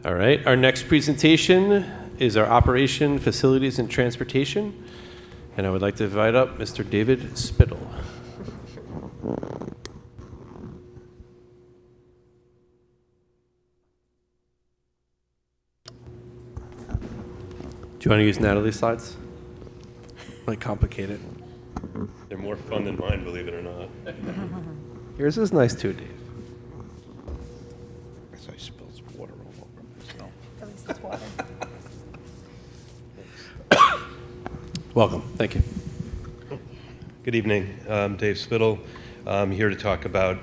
All right, our next presentation is our Operation, Facilities, and Transportation. And I would like to invite up Mr. David Spittal. Do you want to use Natalie's slides? Might complicate it. They're more fun than mine, believe it or not. Yours is nice too, Dave. So I spilled water all over myself. At least it's water. Welcome, thank you. Good evening, I'm Dave Spittal. I'm here to talk about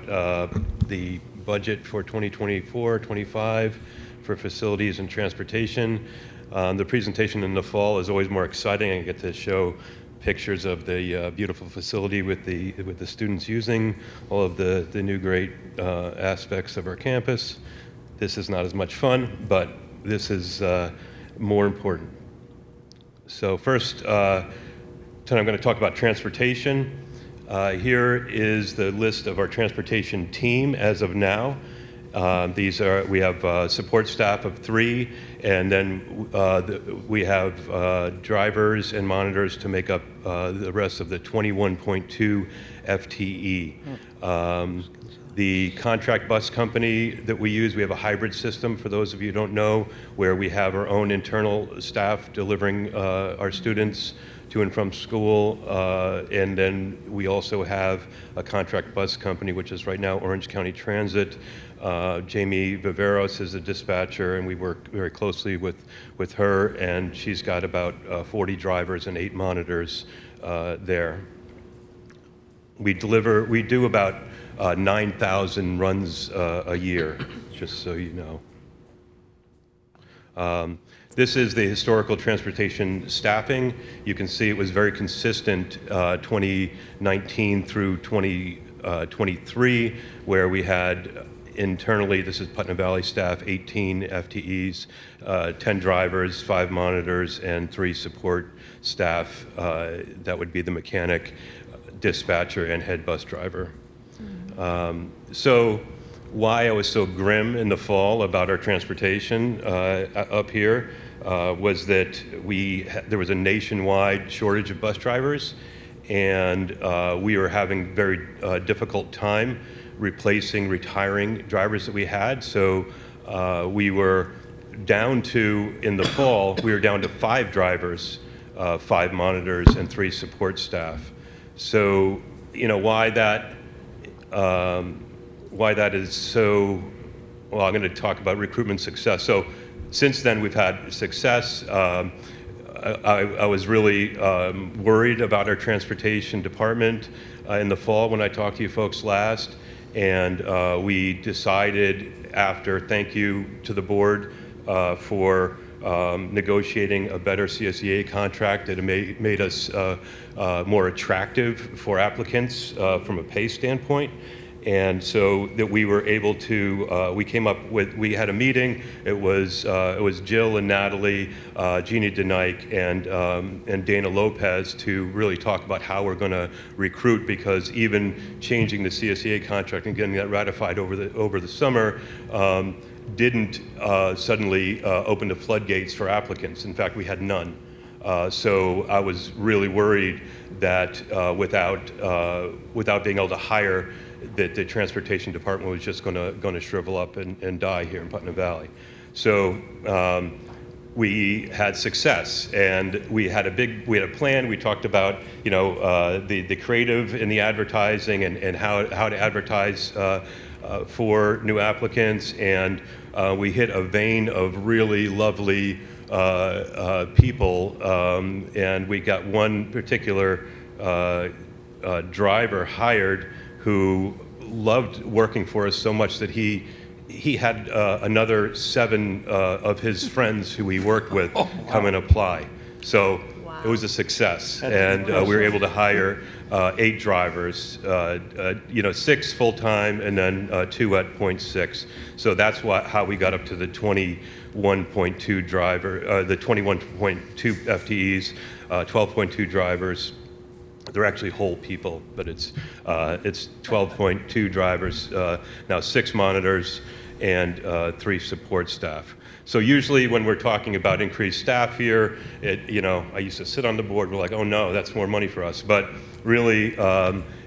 the budget for 2024-25 for facilities and transportation. The presentation in the fall is always more exciting. I get to show pictures of the beautiful facility with the students using all of the new great aspects of our campus. This is not as much fun, but this is more important. So first, tonight I'm going to talk about transportation. Here is the list of our transportation team as of now. We have support staff of 3, and then we have drivers and monitors to make up the rest of the 21.2 FTE. The contract bus company that we use, we have a hybrid system, for those of you who don't know, where we have our own internal staff delivering our students to and from school, and then we also have a contract bus company, which is right now Orange County Transit. Jamie Viveros is a dispatcher, and we work very closely with her, and she's got about 40 drivers and 8 monitors there. We do about 9,000 runs a year, just so you know. This is the historical transportation staffing. You can see it was very consistent 2019 through 2023, where we had internally, this is Putnam Valley staff, 18 FTEs, 10 drivers, 5 monitors, and 3 support staff. That would be the mechanic, dispatcher, and head bus driver. So why I was so grim in the fall about our transportation up here was that there was a nationwide shortage of bus drivers, and we were having very difficult time replacing retiring drivers that we had. So we were down to, in the fall, we were down to 5 drivers, 5 monitors, and 3 support staff. So, you know, why that is so, well, I'm going to talk about recruitment success. So since then, we've had success. I was really worried about our transportation department in the fall when I talked to you folks last, and we decided, after thank you to the board for negotiating a better CSEA contract that made us more attractive for applicants from a pay standpoint. And so that we were able to, we had a meeting. It was Jill and Natalie, Jeannie DeNike, and Dana Lopez to really talk about how we're going to recruit, because even changing the CSEA contract and getting that ratified over the summer didn't suddenly open the floodgates for applicants. In fact, we had none. So I was really worried that without being able to hire, that the transportation department was just going to shrivel up and die here in Putnam Valley. So we had success, and we had a plan. We talked about, you know, the creative in the advertising and how to advertise for new applicants, and we hit a vein of really lovely people, and we got one particular driver hired who loved working for us so much that he had another 7 of his friends who he worked with come and apply. So wow. It was a success, and we were able to hire 8 drivers, 6 full-time and then 2 at 0.6. So that's how we got up to the 21.2 the 21.2 FTEs, 12.2 drivers. They're actually whole people, but it's 12.2 drivers, now 6 monitors, and 3 support staff. So usually when we're talking about increased staff here, I used to sit on the board, we're like, oh no, that's more money for us. But really,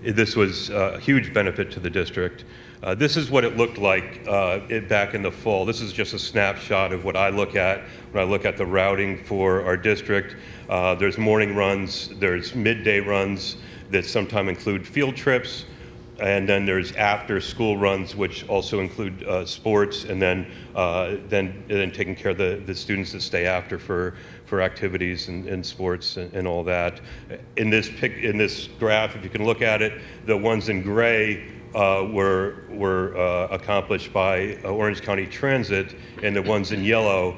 this was a huge benefit to the district. This is what it looked like back in the fall. This is just a snapshot of what I look at when I look at the routing for our district. There's morning runs, there's midday runs that sometimes include field trips, and then there's after school runs, which also include sports, and then taking care of the students that stay after for activities and sports and all that. In this graph, if you can look at it, the ones in gray were accomplished by Orange County Transit, and the ones in yellow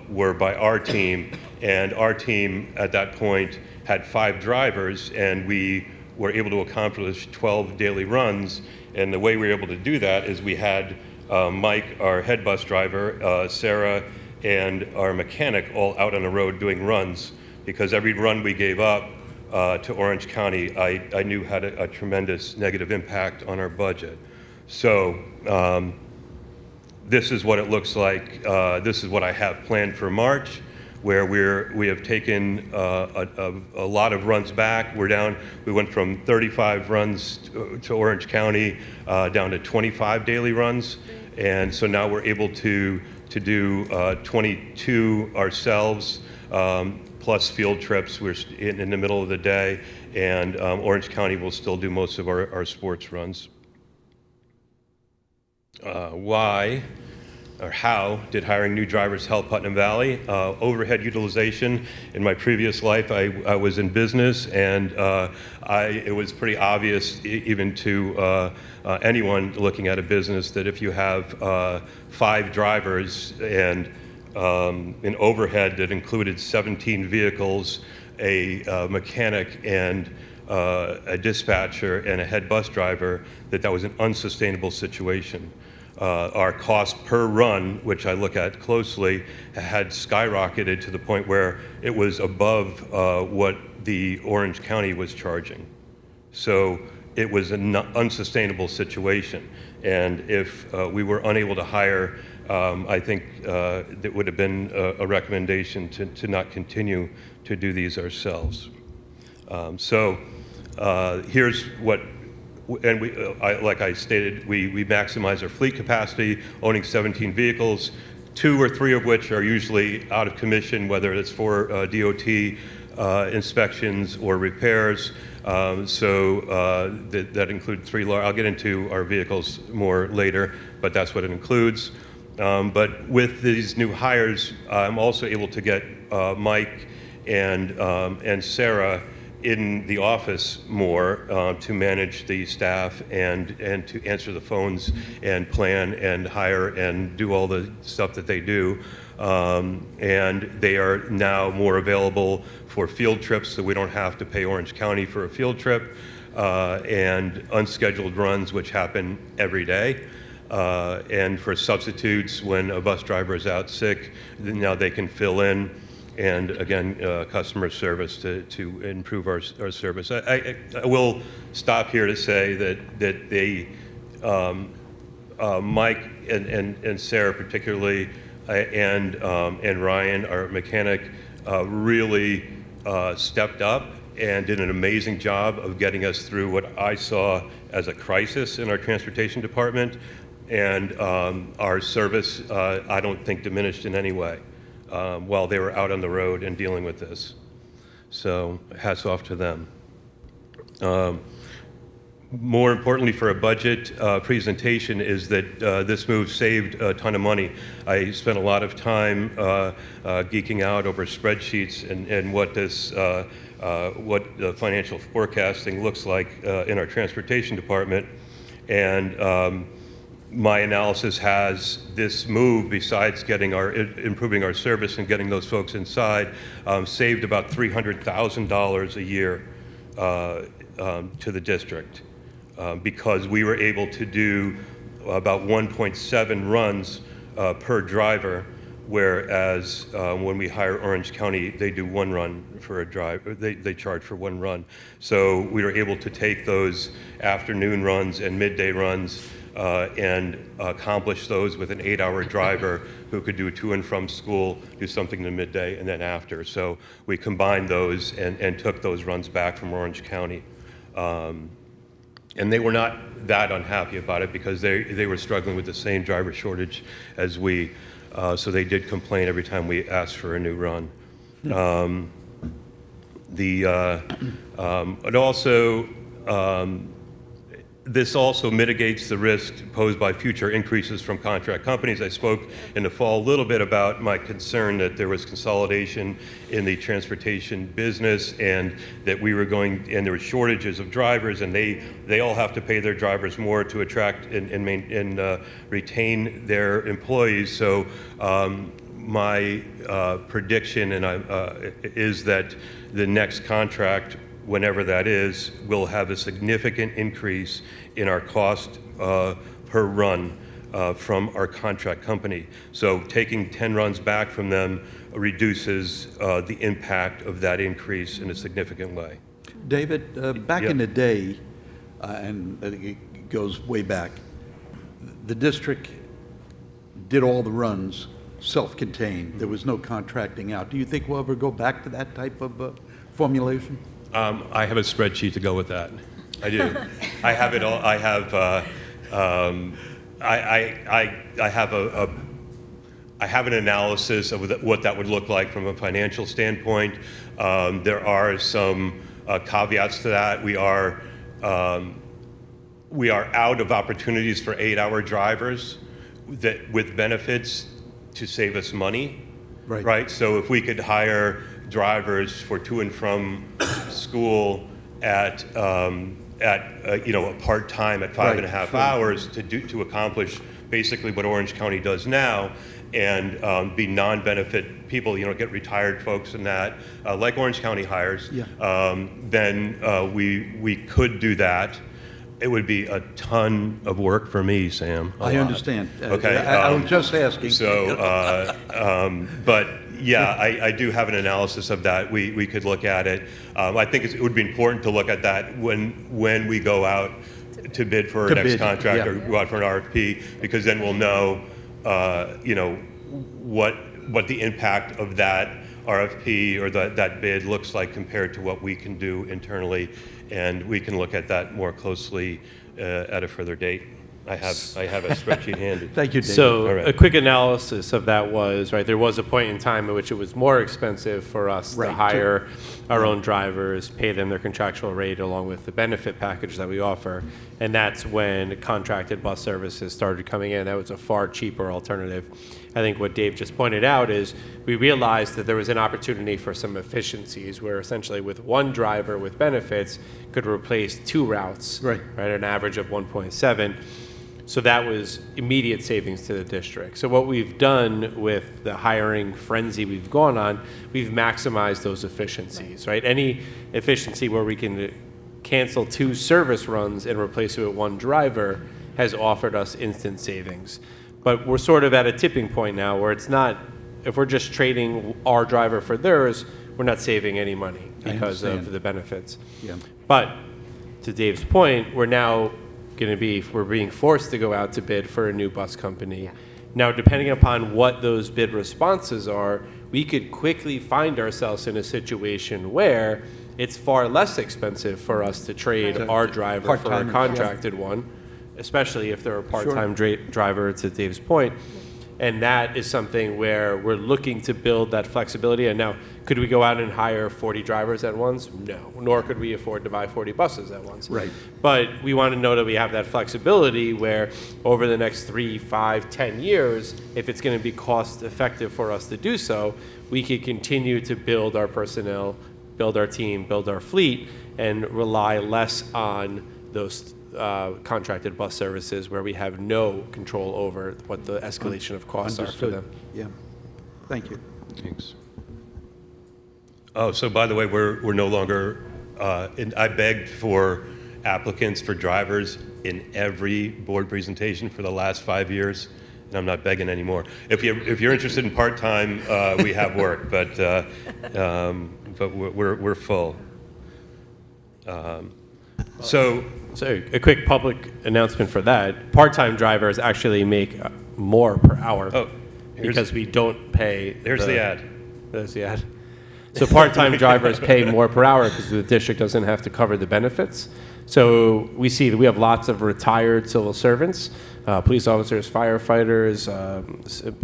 were by our team. And our team at that point had 5 drivers, and we were able to accomplish 12 daily runs. And the way we were able to do that is we had Mike, our head bus driver, Sarah, and our mechanic all out on the road doing runs, because every run we gave up to Orange County, I knew had a tremendous negative impact on our budget. So this is what it looks like. This is what I have planned for March, where we have taken a lot of runs back. We went from 35 runs to Orange County down to 25 daily runs. And so now we're able to do 22 ourselves, plus field trips. We're in the middle of the day, and Orange County will still do most of our sports runs. Why or how did hiring new drivers help Putnam Valley? Overhead utilization. In my previous life, I was in business, and it was pretty obvious, even to anyone looking at a business, that if you have 5 drivers and an overhead that included 17 vehicles, a mechanic, and a dispatcher, and a head bus driver, that was an unsustainable situation. Our cost per run, which I look at closely, had skyrocketed to the point where it was above what the Orange County was charging. So it was an unsustainable situation. And if we were unable to hire, I think that would have been a recommendation to not continue to do these ourselves. Here's what. And like I stated, we maximize our fleet capacity, owning 17 vehicles, 2 or 3 of which are usually out of commission, whether it's for DOT inspections or repairs. That includes 3 large. I'll get into our vehicles more later, but that's what it includes. But with these new hires, I'm also able to get Mike and Sarah in the office more to manage the staff and to answer the phones and plan and hire and do all the stuff that they do. And they are now more available for field trips, so we don't have to pay Orange County for a field trip, and unscheduled runs, which happen every day. And for substitutes, when a bus driver is out sick, now they can fill in. And again, customer service to improve our service. I will stop here to say that they, Mike and Sarah particularly, and Ryan, our mechanic, really stepped up and did an amazing job of getting us through what I saw as a crisis in our transportation department. And our service, I don't think, diminished in any way while they were out on the road and dealing with this. So hats off to them. More importantly for a budget presentation is that this move saved a ton of money. I spent a lot of time geeking out over spreadsheets and what the financial forecasting looks like in our transportation department. And my analysis has this move, besides improving our service and getting those folks inside, saved about $300,000 a year to the district, because we were able to do about 1.7 runs per driver, whereas when we hire Orange County, they do 1 run for a drive. They charge for 1 run. So we were able to take those afternoon runs and midday runs and accomplish those with an 8-hour driver who could do to and from school, do something in the midday, and then after. So we combined those and took those runs back from Orange County. And they were not that unhappy about it because they were struggling with the same driver shortage as we. So they did complain every time we asked for a new run. This also mitigates the risk posed by future increases from contract companies. I spoke in the fall a little bit about my concern that there was consolidation in the transportation business and that and there were shortages of drivers, and they all have to pay their drivers more to attract and retain their employees. So my prediction is that the next contract, whenever that is, will have a significant increase in our cost per run from our contract company. So taking 10 runs back from them reduces the impact of that increase in a significant way. David, back in the day, and it goes way back, the district did all the runs self-contained. There was no contracting out. Do you think we'll ever go back to that type of formulation? I have a spreadsheet to go with that. I do. I have it all. I have. I have an analysis of what that would look like from a financial standpoint. There are some caveats to that. We are out of opportunities for 8-hour drivers with benefits to save us money. Right. So if we could hire drivers for to and from school at a part-time at 5.5 hours to accomplish basically what Orange County does now, and be non-benefit people, get retired folks and that, like Orange County hires, then we could do that. It would be a ton of work for me, Sam. I understand. Okay. I was just asking. So, but yeah, I do have an analysis of that. We could look at it. I think it would be important to look at that when we go out to bid for our next contract or go out for an RFP, because then we'll know, what the impact of that RFP or that bid looks like compared to what we can do internally, and we can look at that more closely at a further date. I have a spreadsheet handy. Thank you, David. So All right. a quick analysis of that was, right, there was a point in time in which it was more expensive for us to hire our own drivers, pay them their contractual rate along with the benefit package that we offer. And that's when contracted bus services started coming in. That was a far cheaper alternative. I think what Dave just pointed out is we realized that there was an opportunity for some efficiencies where essentially with one driver with benefits could replace 2 routes, right, an average of 1.7. So that was immediate savings to the district. So what we've done with the hiring frenzy we've gone on, we've maximized those efficiencies, right? Any efficiency where we can cancel 2 service runs and replace it with 1 driver has offered us instant savings. But we're sort of at a tipping point now where it's not, if we're just trading our driver for theirs, we're not saving any money because of the benefits. Yeah. But to Dave's point, we're now we're being forced to go out to bid for a new bus company. Now, depending upon what those bid responses are, we could quickly find ourselves in a situation where it's far less expensive for us to trade our driver for a contracted one, especially if they're a part-time driver, to Dave's point. And that is something where we're looking to build that flexibility. And now, could we go out and hire 40 drivers at once? No, nor could we afford to buy 40 buses at once. Right. But we want to know that we have that flexibility where over the next 3, 5, 10 years, if it's going to be cost effective for us to do so, we could continue to build our personnel, build our team, build our fleet, and rely less on those contracted bus services where we have no control over what the escalation of costs are for them. Yeah. Thank you. Thanks. Oh, so by the way, we're no longer, I begged for applicants for drivers in every board presentation for the last 5 years, and I'm not begging anymore. If you're interested in part-time, we have work, but we're full. So So a quick public announcement for that, part-time drivers actually make more per hour. Oh, here's- because we don't pay. there's the ad. There's the ad. So part-time drivers pay more per hour because the district doesn't have to cover the benefits. So we see that we have lots of retired civil servants, police officers, firefighters,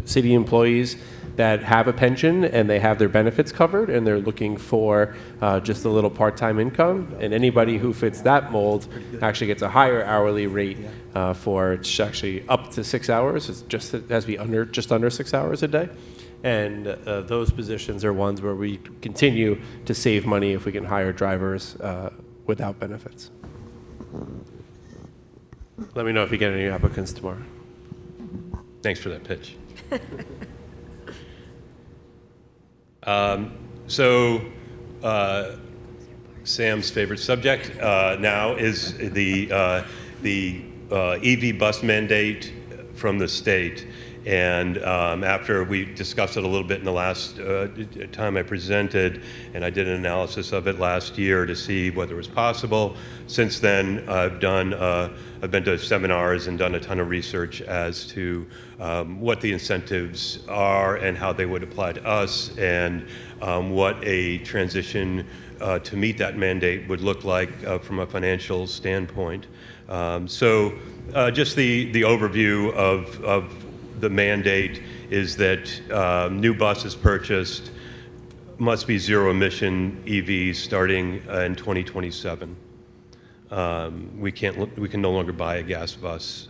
city employees that have a pension and they have their benefits covered and they're looking for just a little part-time income. And anybody who fits that mold actually gets a higher hourly rate for it's actually up to 6 hours. It has to be just under 6 hours a day. And those positions are ones where we continue to save money if we can hire drivers without benefits. Let me know if you get any applicants tomorrow. Thanks for that pitch. So Sam's favorite subject now is the EV bus mandate from the state. And after we discussed it a little bit in the last time I presented, and I did an analysis of it last year to see whether it was possible. Since then, I've been to seminars and done a ton of research as to what the incentives are and how they would apply to us, and what a transition to meet that mandate would look like from a financial standpoint. So just the overview of the mandate is that new buses purchased must be zero-emission EVs starting in 2027. We can no longer buy a gas bus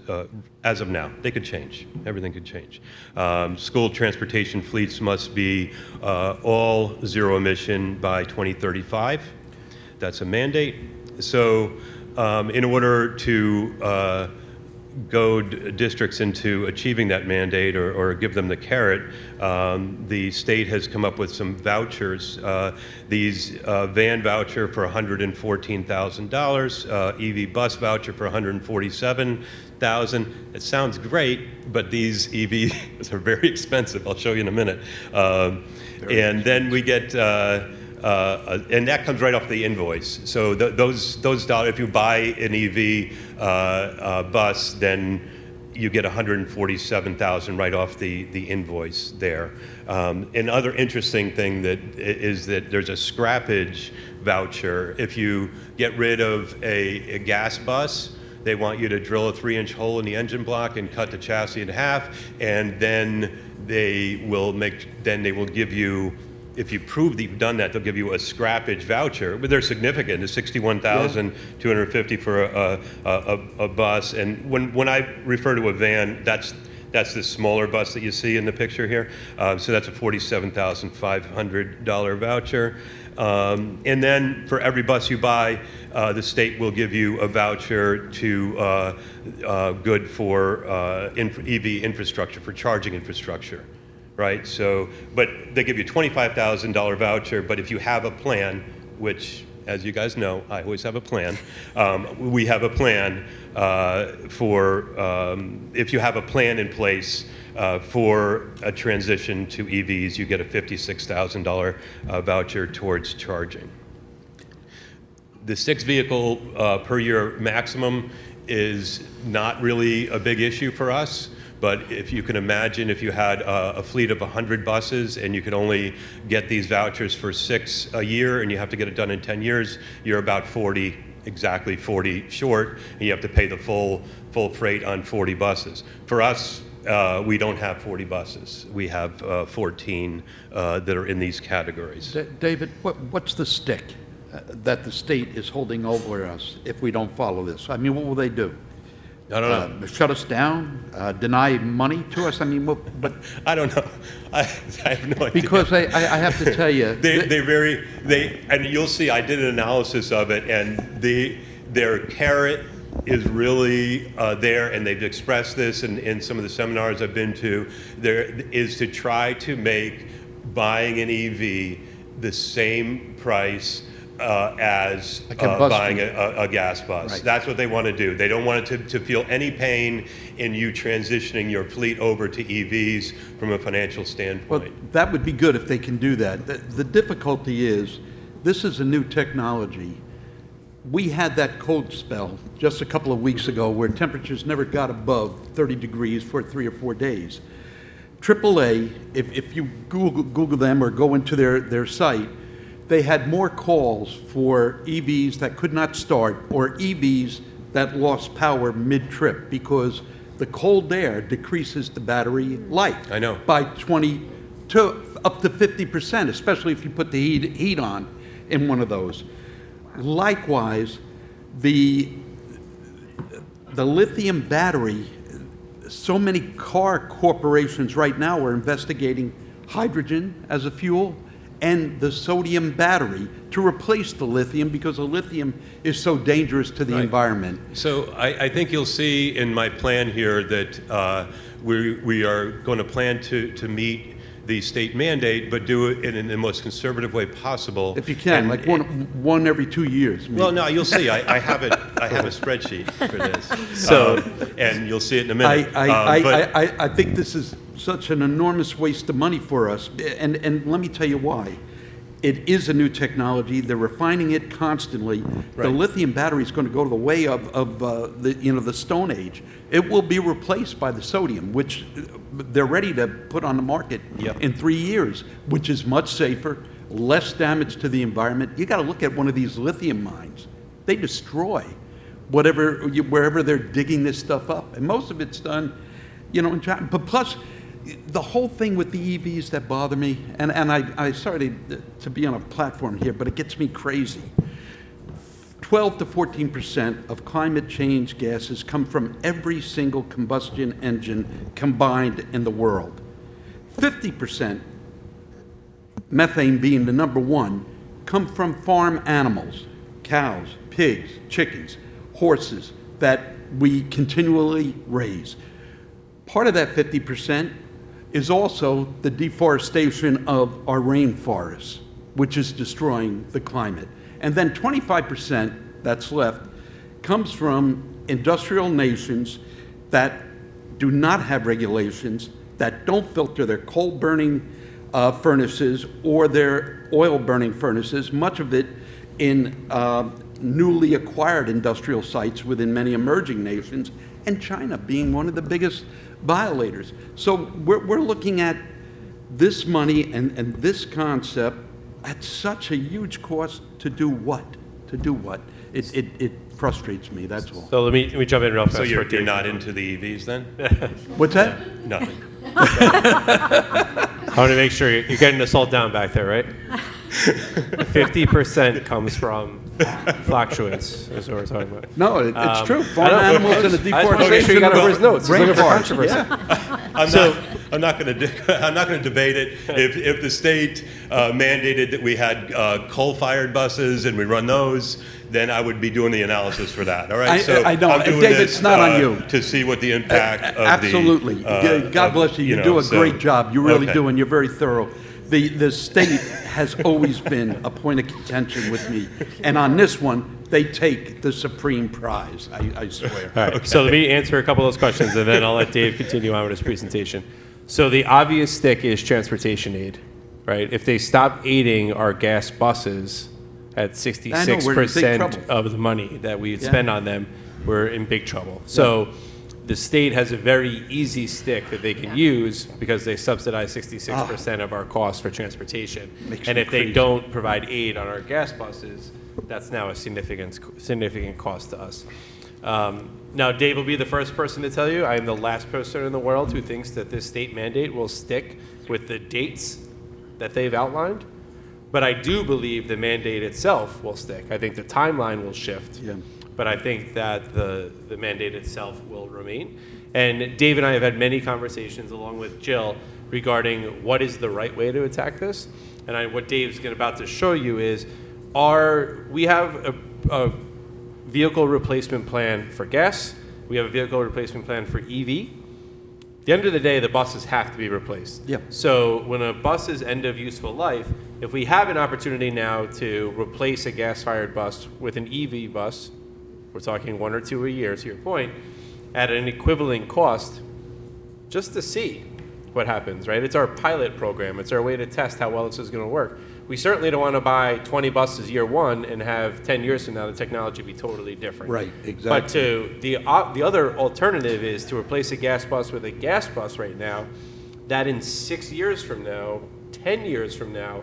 as of now. They could change. Everything could change. School transportation fleets must be all zero-emission by 2035. That's a mandate. So in order to goad districts into achieving that mandate or give them the carrot, the state has come up with some vouchers. These van voucher for $114,000, EV bus voucher for $147,000. It sounds great, but these EVs are very expensive. I'll show you in a minute. And then we get and that comes right off the invoice. So those dollars, if you buy an EV bus, then you get $147,000 right off the invoice there. Another interesting thing is that there's a scrappage voucher. If you get rid of a gas bus, they want you to drill a 3-inch hole in the engine block and cut the chassis in half, and then they will give you, if you prove that you've done that, they'll give you a scrappage voucher. But they're significant. It's $61,250 for a bus. And when I refer to a van, that's the smaller bus that you see in the picture here. So that's a $47,500 voucher. And then for every bus you buy, the state will give you a voucher to good for EV infrastructure, for charging infrastructure. Right, so, but they give you a $25,000 voucher, but if you have a plan, which, as you guys know, I always have a plan, we have a plan if you have a plan in place for a transition to EVs, you get a $56,000 voucher towards charging. The 6 vehicle per year maximum is not really a big issue for us. But if you can imagine, if you had a fleet of 100 buses and you could only get these vouchers for 6 a year and you have to get it done in 10 years, you're about exactly 40 short, and you have to pay the full freight on 40 buses. For us, we don't have 40 buses. We have 14 that are in these categories. David, what's the stick that the state is holding over us if we don't follow this? I mean, what will they do? I don't know. Shut us down? Deny money to us? I mean, but I don't know. I have no idea. Because I have to tell you, and you'll see. I did an analysis of it, and their carrot is really there, and they've expressed this in some of the seminars I've been to. There is to try to make buying an EV the same price as buying a gas bus. Right. That's what they want to do. They don't want it to feel any pain in you transitioning your fleet over to EVs from a financial standpoint. well, that would be good if they can do that. The difficulty is, this is a new technology. we had that cold spell just a couple of weeks ago where temperatures never got above 30 degrees for 3 or 4 days. AAA, if you Google them or go into their site, they had more calls for EVs that could not start or EVs that lost power mid-trip because the cold air decreases the battery life. I know. By 20 to up to 50%, especially if you put the heat on in one of those. Likewise, the lithium battery, so many car corporations right now are investigating hydrogen as a fuel and the sodium battery to replace the lithium because the lithium is so dangerous to the environment. So I think you'll see in my plan here that we are going to plan to meet the state mandate, but do it in the most conservative way possible. If you can, like one every 2 years. Well, no, you'll see. I have it. I have a spreadsheet for this. So, and you'll see it in a minute. I think this is such an enormous waste of money for us, and let me tell you why. It is a new technology. They're refining it constantly. Right. The lithium battery is going to go to the way of the Stone Age. It will be replaced by the sodium, which they're ready to put on the market in 3 years, which is much safer, less damage to the environment. You got to look at one of these lithium mines. They destroy wherever they're digging this stuff up, and most of it's done, in China. But plus, the whole thing with the EVs that bother me, and I sorry to be on a platform here, but it gets me crazy. 12 to 14% of climate change gases come from every single combustion engine combined in the world. 50%, methane being the number one, come from farm animals, cows, pigs, chickens, horses that we continually raise. Part of that 50% is also the deforestation of our rainforests, which is destroying the climate. And then 25% that's left comes from industrial nations that do not have regulations, that don't filter their coal-burning furnaces or their oil-burning furnaces, much of it in newly acquired industrial sites within many emerging nations, and China being one of the biggest violators. So we're looking at this money and this concept at such a huge cost to do what? To do what? It frustrates me, that's all. So let me jump in real fast. So you're not into the EVs then? What's that? Nothing. I want to make sure you're getting the salt down back there, right? 50% comes from fluctuates, is what we're talking about. No, it's true. Farm animals and the deforestation. Make sure you got over his notes. Rainforest, Looking for controversy. I'm not going to debate it. If the state mandated that we had coal-fired buses and we run those, then I would be doing the analysis for that. All right. I know, I'm doing David, this, it's not on you to see what the impact of absolutely. God bless you. You do a great job. You really do, and you're very thorough. The state has always been a point of contention with me, and on this one, they take the supreme prize. I swear. All right. So let me answer a couple of those questions, and then I'll let Dave continue on with his presentation. So the obvious stick is transportation aid, right? If they stop aiding our gas buses at 66% of the money that we spend on them, we're in big trouble. So the state has a very easy stick that they can use because they subsidize 66% of our costs for transportation. And if they don't provide aid on our gas buses, that's now a significant cost to us. Now, Dave will be the first person to tell you I am the last person in the world who thinks that this state mandate will stick with the dates that they've outlined. But I do believe the mandate itself will stick. I think the timeline will shift. Yeah. But I think that the mandate itself will remain. And Dave and I have had many conversations along with Jill regarding what is the right way to attack this. And what Dave's about to show you is we have a vehicle replacement plan for gas. We have a vehicle replacement plan for EV. At the end of the day, the buses have to be replaced. Yeah. So when a bus is end of useful life, if we have an opportunity now to replace a gas-fired bus with an EV bus, we're talking 1 or 2 a year, to your point, at an equivalent cost, just to see what happens, right? It's our pilot program. It's our way to test how well this is going to work. We certainly don't want to buy 20 buses year one and have 10 years from now the technology be totally different. Right, exactly. But the other alternative is to replace a gas bus with a gas bus right now, that in 6 years from now, 10 years from now,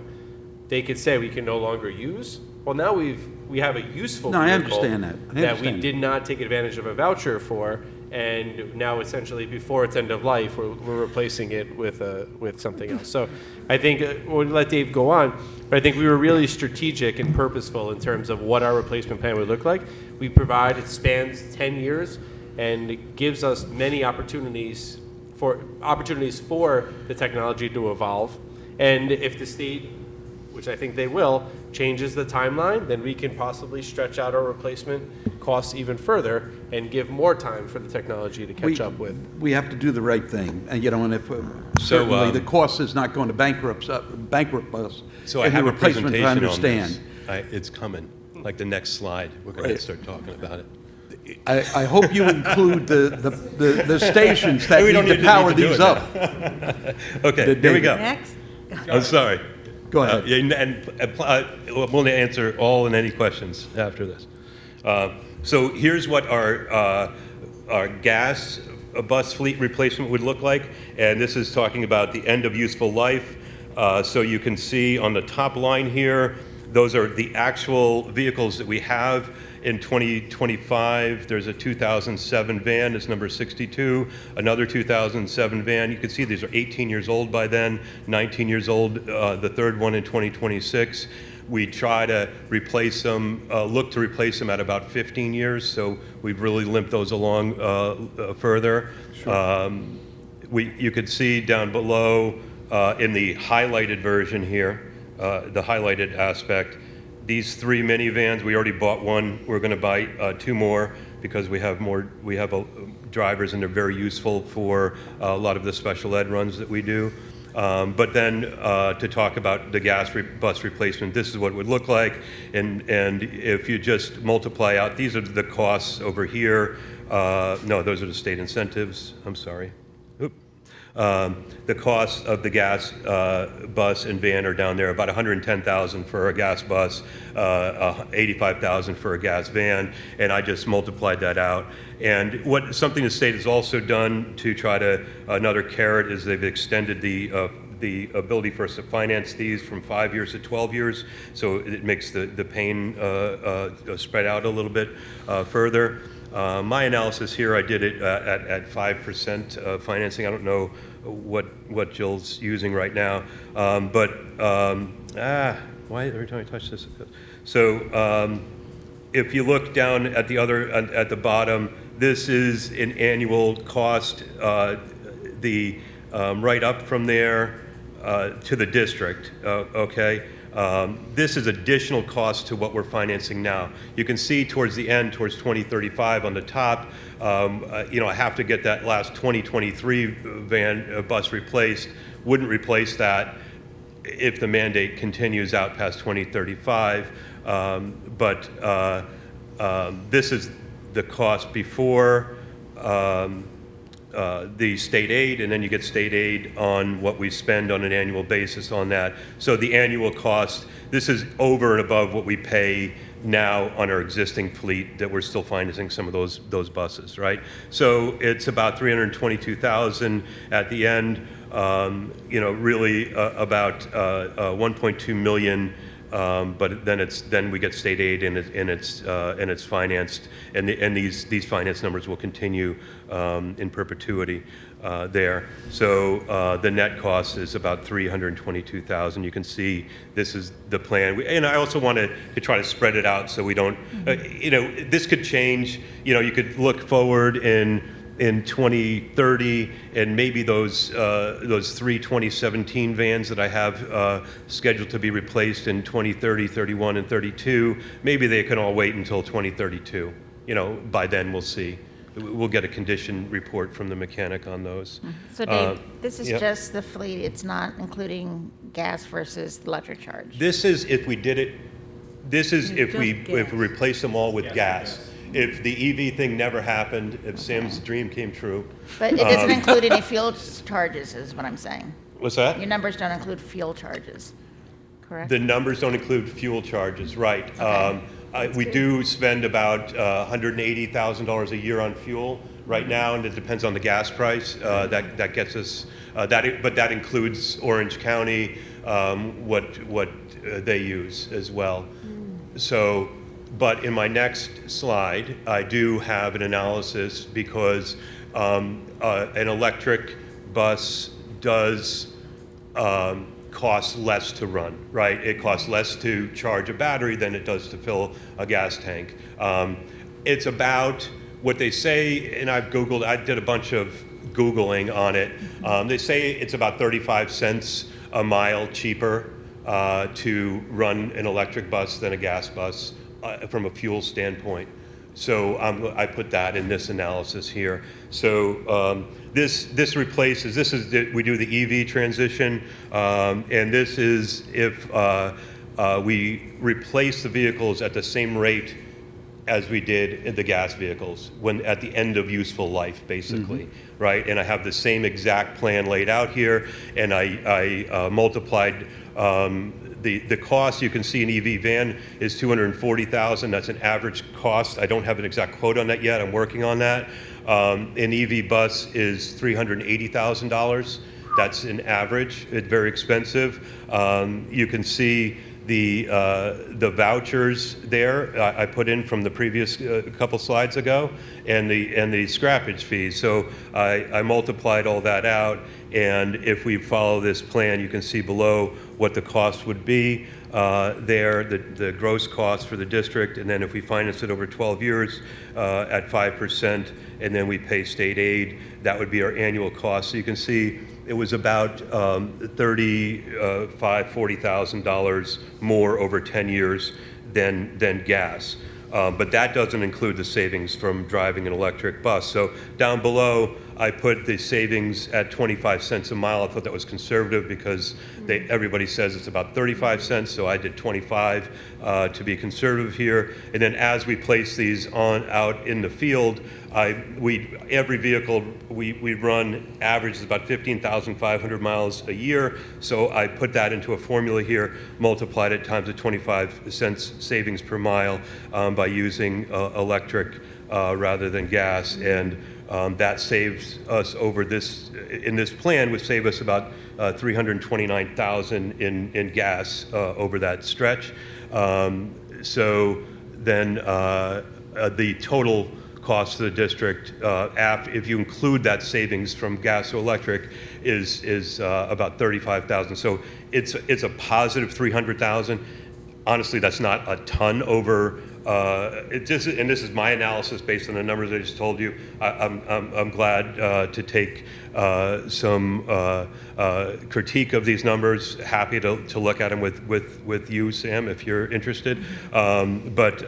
they could say we can no longer use. Well, now we have a useful No, I vehicle understand that. I that we understand. did not take advantage of a voucher for, and now essentially before its end of life, we're replacing it with something else. So I think we'll let Dave go on, but I think we were really strategic and purposeful in terms of what our replacement plan would look like. It spans 10 years, and it gives us many opportunities for the technology to evolve. And if the state, which I think they will, changes the timeline, then we can possibly stretch out our replacement costs even further and give more time for the technology to catch up with. We have to do the right thing, and and if certainly the cost is not going to bankrupt us. So I and have the a replacement, presentation I understand. on this. It's coming. Like the next slide, we're going to start talking about it. I hope you include the stations that We don't need to power need to do these it up. Okay, here we go. Next. I'm sorry. Go ahead. We'll answer all and any questions after this. So here's what our gas bus fleet replacement would look like, and this is talking about the end of useful life. So you can see on the top line here, those are the actual vehicles that we have. In 2025, there's a 2007 van, it's number 62, another 2007 van. You can see these are 18 years old by then, 19 years old, the third one in 2026. We try to replace them, look to replace them at about 15 years, so we've really limped those along further. Sure. You could see down below in the highlighted version here, the highlighted aspect, these 3 minivans, we already bought one. We're going to buy 2 more because we have drivers, and they're very useful for a lot of the special ed runs that we do. But then to talk about the gas bus replacement, this is what it would look like. And if you just multiply out, these are the costs over here. No, those are the state incentives. I'm sorry. The costs of the gas bus and van are down there, about $110,000 for a gas bus, $85,000 for a gas van, and I just multiplied that out. And something the state has also done to try to, another carrot is they've extended the ability for us to finance these from 5 years to 12 years, so it makes the pain spread out a little bit further. My analysis here, I did it at 5% financing. I don't know what Jill's using right now, but why every time I touch this? So if you look down at the bottom, this is an annual cost. Right up from there to the district. Okay. This is additional cost to what we're financing now. You can see towards the end, towards 2035 on the top, I have to get that last 2023 bus replaced. Wouldn't replace that if the mandate continues out past 2035. But this is the cost before the state aid, and then you get state aid on what we spend on an annual basis on that. So the annual cost, this is over and above what we pay now on our existing fleet that we're still financing some of those buses, right? So it's about $322,000 at the end, really about 1.2 million. But then we get state aid and it's financed, and these finance numbers will continue in perpetuity there. So the net cost is about $322,000. You can see this is the plan, and I also wanted to try to spread it out so we don't, this could change. You could look forward in 2030, and maybe those 3 2017 vans that I have scheduled to be replaced in 2030, 31, and 32, maybe they can all wait until 2032. By then we'll see. We'll get a condition report from the mechanic on those. So Dave, this is yep. just the fleet. It's not including gas versus electric charge. This is if we did it. This is if we Just gas. replace them all with gas. if the EV thing never happened, if Sam's dream came true. But it doesn't include any fuel charges, is what I'm saying. What's that? Your numbers don't include fuel charges, correct? The numbers don't include fuel charges, right. Okay. We do spend about $180,000 a year on fuel right now, and it depends on the gas price. That gets us, but that includes Orange County, what they use as well. So, but in my next slide, I do have an analysis because an electric bus does costs less to run, right? It costs less to charge a battery than it does to fill a gas tank. It's about what they say, and I've Googled, I did a bunch of Googling on it. They say it's about 35 cents a mile cheaper to run an electric bus than a gas bus from a fuel standpoint. So I put that in this analysis here. So this replaces, we do the EV transition, and this is if we replace the vehicles at the same rate as we did in the gas vehicles, when at the end of useful life, basically, right? And I have the same exact plan laid out here, and I multiplied the cost. You can see an EV van is $240,000. That's an average cost. I don't have an exact quote on that yet. I'm working on that. An EV bus is $380,000. That's an average. It's very expensive. You can see the vouchers there I put in from the previous couple slides ago, and the scrappage fees. So I multiplied all that out, and if we follow this plan, you can see below what the cost would be there, the gross cost for the district, and then if we finance it over 12 years at 5%, and then we pay state aid, that would be our annual cost. So you can see it was about $40,000 more over 10 years than gas. But that doesn't include the savings from driving an electric bus. So down below, I put the savings at 25 cents a mile. I thought that was conservative because everybody says it's about 35 cents, so I did 25 to be conservative here. And then as we place these out in the field, every vehicle we run averages about 15,500 miles a year. So I put that into a formula here, multiplied it times the 25 cents savings per mile by using electric rather than gas, and that saves us over this, in this plan, would save us about $329,000 in gas over that stretch. So then the total cost to the district, if you include that savings from gas to electric, is about $35,000. So it's a positive $300,000. Honestly, that's not a ton over. And this is my analysis based on the numbers I just told you. I'm glad to take some critique of these numbers. Happy to look at them with you, Sam, if you're interested. But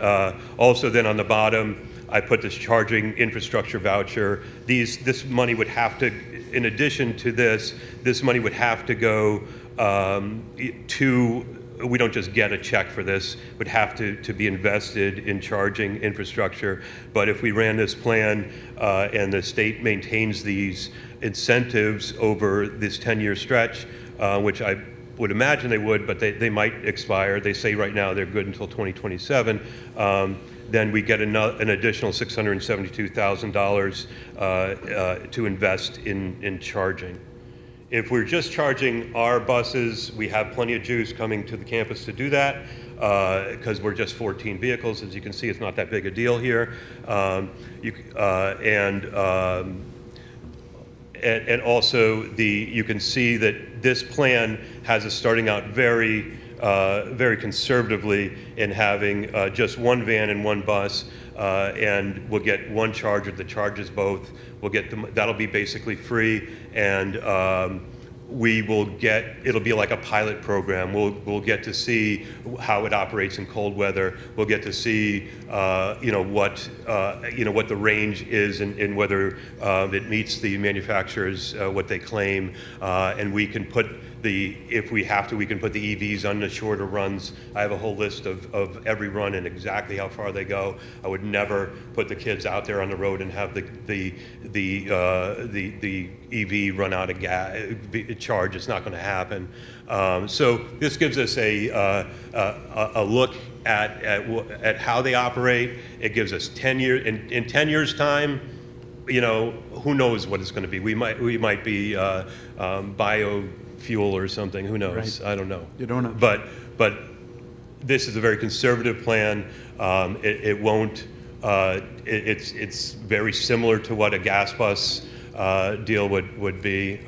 also then on the bottom, I put this charging infrastructure voucher. This money would have to, in addition to this money would have to go to. We don't just get a check for this, would have to be invested in charging infrastructure. But if we ran this plan and the state maintains these incentives over this 10-year stretch, which I would imagine they would, but they might expire. They say right now they're good until 2027. Then we get an additional $672,000 to invest in charging. If we're just charging our buses, we have plenty of Jews coming to the campus to do that because we're just 14 vehicles. As you can see, it's not that big a deal here. And also you can see that this plan has us starting out very conservatively in having just one van and one bus, and we'll get one charger that charges both. We'll get them, that'll be basically free, and it'll be like a pilot program. We'll get to see how it operates in cold weather. We'll get to see what the range is and whether it meets the manufacturers what they claim, and we can put if we have to, we can put the EVs on the shorter runs. I have a whole list of every run and exactly how far they go. I would never put the kids out there on the road and have the EV run out of gas charge. It's not going to happen. So this gives us a look at how they operate. It gives us 10 years. In 10 years' time, who knows what it's going to be? We might be biofuel or something. Who knows? Right. I don't know. You don't know. But this is a very conservative plan. It won't. It's very similar to what a gas bus deal would be,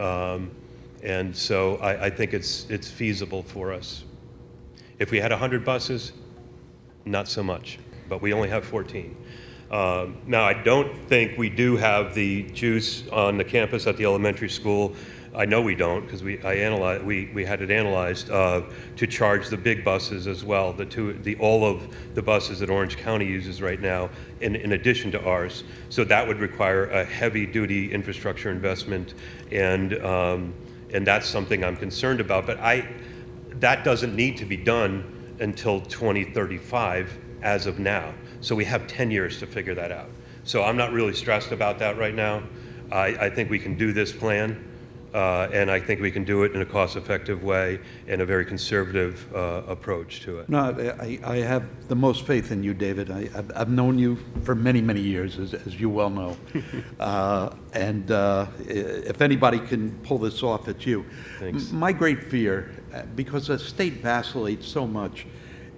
and so I think it's feasible for us. If we had 100 buses, not so much. But we only have 14. Now, I don't think we do have the juice on the campus at the elementary school. I know we don't, because we had it analyzed to charge the big buses as well. All of the buses that Orange County uses right now, in addition to ours. So that would require a heavy-duty infrastructure investment, and that's something I'm concerned about. But that doesn't need to be done until 2035 as of now. So we have 10 years to figure that out. So I'm not really stressed about that right now. I think we can do this plan, and I think we can do it in a cost-effective way and a very conservative approach to it. No, I have the most faith in you, David. I've known you for many, many years, as you well know. And if anybody can pull this off, it's you. Thanks. My great fear, because the state vacillates so much,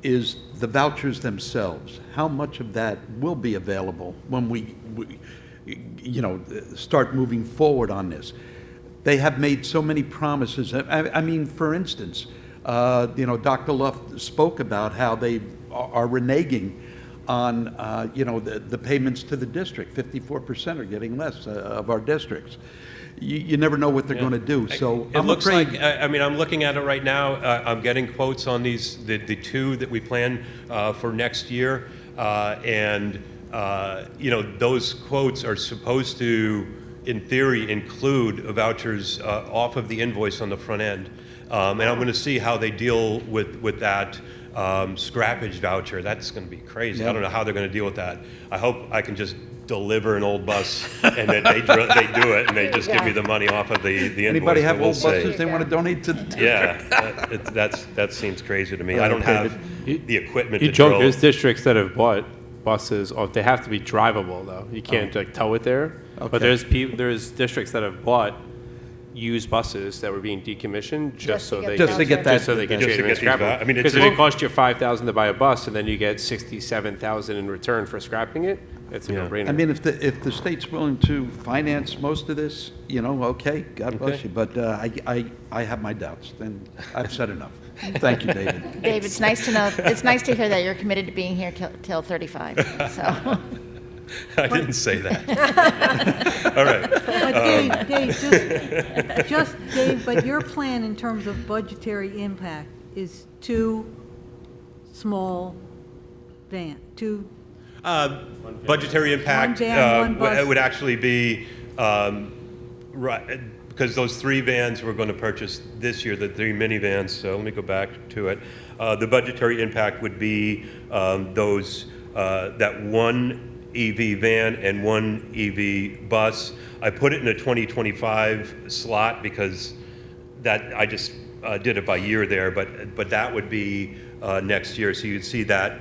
is the vouchers themselves. How much of that will be available when we start moving forward on this? They have made so many promises. I mean, for instance, Dr. Luff spoke about how they are reneging on, the payments to the district. 54% are getting less of our districts. You never know what they're going to do. So It looks like, I'm looking at it right now. I'm getting quotes on these, the two that we plan for next year. Those quotes are supposed to, in theory, include vouchers off of the invoice on the front end. And I'm going to see how they deal with that scrappage voucher. That's going to be crazy. Yeah. I don't know how they're going to deal with that. I hope I can just deliver an old bus and then they do it and they just give me the money off of the invoice. Anybody have We'll old buses see. they want to donate to the district? Yeah, that seems crazy to me. I don't have the equipment You to joke, drill. there's districts that have bought buses, or they have to be drivable though. You can't tow it there. Okay. But there's districts that have bought used buses that were being decommissioned just so they Just to get that- just so they can just trade to them get in these scrap. back. I mean, Because it's- if it costs you $5,000 to buy a bus and then you get $67,000 in return for scrapping it, it's a no-brainer. I mean, if the state's willing to finance most of this, okay, God bless Okay. you. But I have my doubts, and I've said enough. Thank you, David. Dave, it's nice to know, it's nice to hear that you're committed to being here till 35, so. I didn't say that. All right. But Dave, but your plan in terms of budgetary impact is two small Budgetary impact One van, one bus. it would actually be, right, because those 3 vans we're going to purchase this year, the 3 minivans, so let me go back to it. The budgetary impact would be that 1 EV van and 1 EV bus. I put it in a 2025 slot because that I just did it by year there, but that would be next year. So you'd see that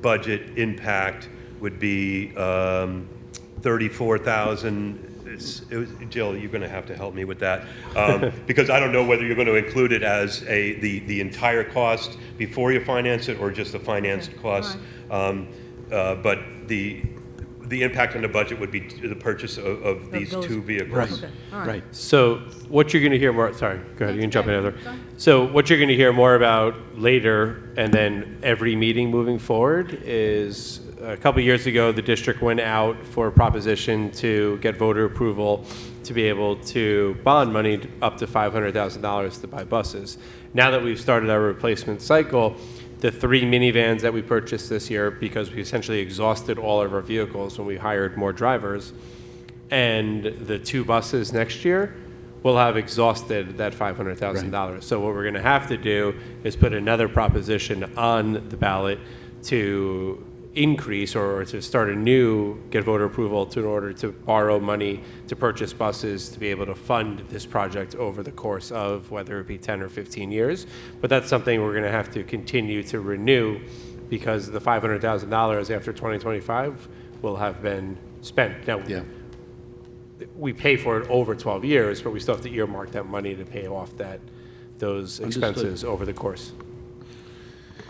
budget impact would be 34,000. Jill, you're going to have to help me with that because I don't know whether you're going to include it as the entire cost before you finance it or just the financed cost. But the impact on the budget would be the purchase of these those- 2 vehicles. Right, Okay, all right. right. So what you're going to hear more, sorry, go ahead, you can jump in, Heather. So what you're going to hear more about later and then every meeting moving forward is a couple years ago, the district went out for a proposition to get voter approval to be able to bond money up to $500,000 to buy buses. Now that we've started our replacement cycle, the 3 minivans that we purchased this year, because we essentially exhausted all of our vehicles when we hired more drivers, and the 2 buses next year, we'll have exhausted that $500,000. So what we're going to have to do is put another proposition on the ballot to increase or to start a new, get voter approval in order to borrow money to purchase buses to be able to fund this project over the course of whether it be 10 or 15 years. But that's something we're going to have to continue to renew because the $500,000 after 2025 will have been spent. Now, Yeah. we pay for it over 12 years, but we still have to earmark that money to pay off those expenses over the course.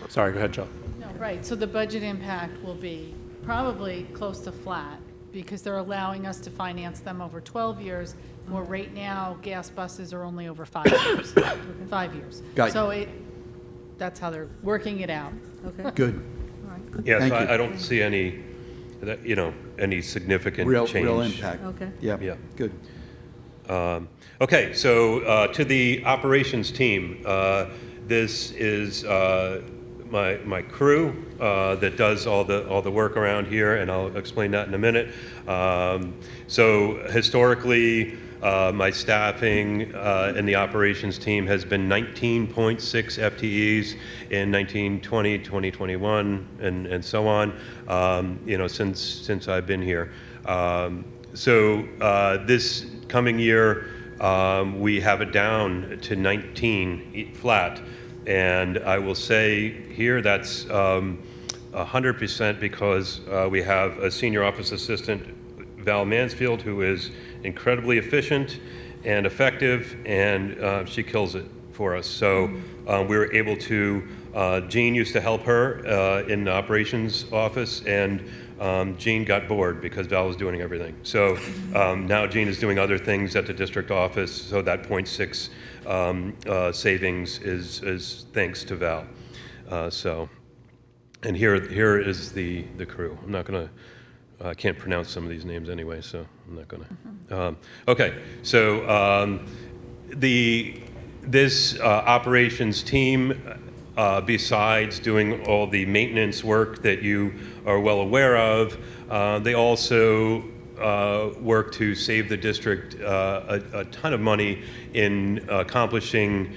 Sorry, go ahead, Joe. No, right, so the budget impact will be probably close to flat, because they're allowing us to finance them over 12 years, where right now, gas buses are only over 5 years. 5 years. Got you. So that's how they're working it out. Okay, Good. all right, Yeah, Thank so you. I don't see any significant Real change. impact. okay. Yeah, Yeah. good. Okay, so to the operations team, this is my crew that does all the work around here, and I'll explain that in a minute. So historically, my staffing in the operations team has been 19.6 FTEs in 1920, 2021, and so on. Since I've been here. So this coming year, we have it down to 19 flat. And I will say here that's 100% because we have a senior office assistant, Val Mansfield, who is incredibly efficient and effective, and she kills it for us. So we were able to, Jean used to help her in the operations office, and Jean got bored because Val was doing everything. So now Jean is doing other things at the district office, so that 0.6 savings is thanks to Val. And here is the crew. I'm not going to, I can't pronounce some of these names anyway, so I'm not going to. Okay, so this operations team, besides doing all the maintenance work that you are well aware of, they also work to save the district a ton of money in accomplishing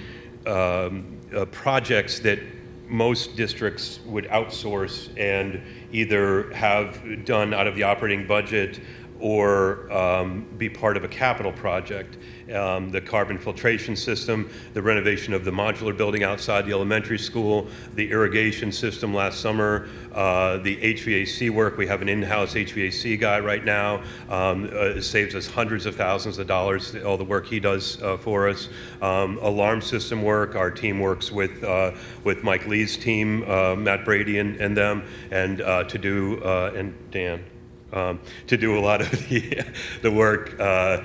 projects that most districts would outsource and either have done out of the operating budget or be part of a capital project. The carbon filtration system, the renovation of the modular building outside the elementary school, the irrigation system last summer, the HVAC work. We have an in-house HVAC guy right now. It saves us hundreds of thousands of dollars, all the work he does for us. Alarm system work, our team works with Mike Lee's team, Matt Brady and them, and to do, and Dan. To do a lot of the work, that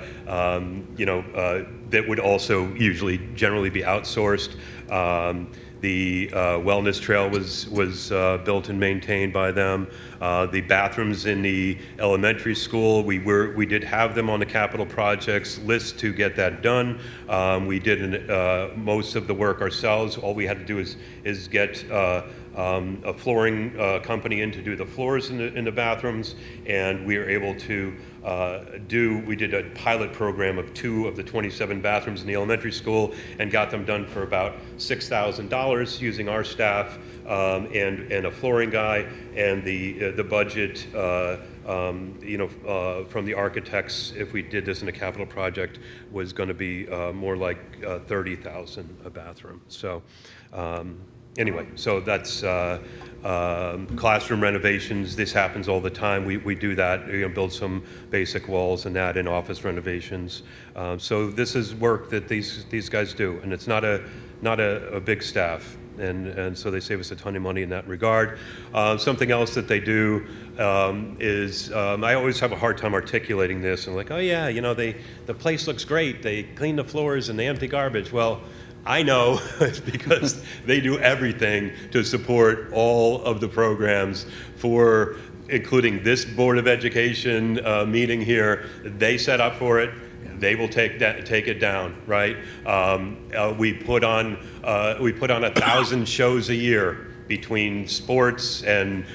would also generally be outsourced. The wellness trail was built and maintained by them. The bathrooms in the elementary school, we did have them on the capital projects list to get that done. We did most of the work ourselves. All we had to do is get a flooring company in to do the floors in the bathrooms, and we were able to we did a pilot program of 2 of the 27 bathrooms in the elementary school and got them done for about $6,000 using our staff and a flooring guy, and the budget from the architects, if we did this in a capital project, was going to be more like $30,000 a bathroom. So anyway, so that's classroom renovations. This happens all the time. We do that, build some basic walls and that, in office renovations. So this is work that these guys do, and it's not a big staff. And so they save us a ton of money in that regard. Something else that they do is, I always have a hard time articulating this, and like, oh yeah, the place looks great. They clean the floors and they empty garbage. Well, I know it's because they do everything to support all of the programs for, including this Board of Education meeting here. They set up for it. They will take it down, right? We put on 1,000 shows a year between sports and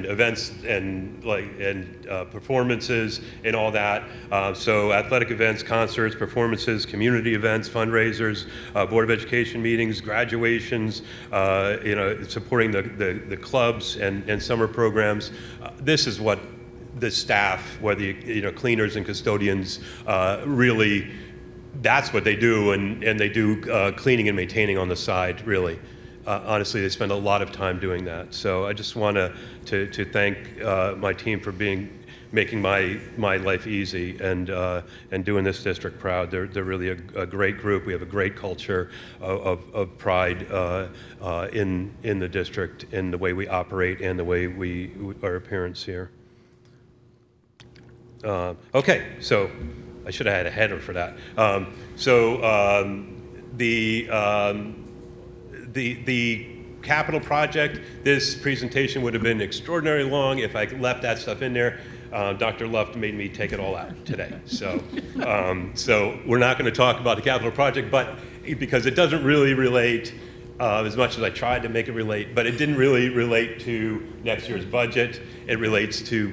events and performances and all that. So athletic events, concerts, performances, community events, fundraisers, Board of Education meetings, graduations, supporting the clubs and summer programs. This is what the staff, whether cleaners and custodians, really, that's what they do, and they do cleaning and maintaining on the side, really. Honestly, they spend a lot of time doing that. So I just want to thank my team for making my life easy and doing this district proud. They're really a great group. We have a great culture of pride in the district, in the way we operate and the way our appearance here. Okay, so I should have had a header for that. The capital project, this presentation would have been extraordinarily long if I left that stuff in there. Dr. Luft made me take it all out today. So we're not going to talk about the capital project, but because it doesn't really relate as much as I tried to make it relate, but it didn't really relate to next year's budget. It relates to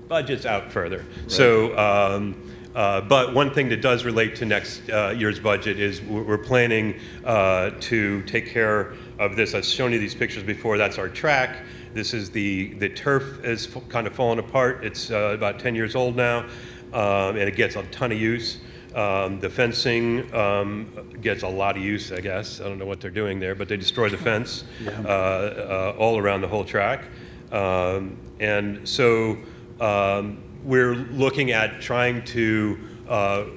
budgets out further. Right. So, but one thing that does relate to next year's budget is we're planning to take care of this. I've shown you these pictures before. That's our track. This is the turf is kind of falling apart. It's about 10 years old now, and it gets a ton of use. The fencing gets a lot of use, I guess. I don't know what they're doing there, but they destroy the fence all around the whole track. And so we're looking at trying to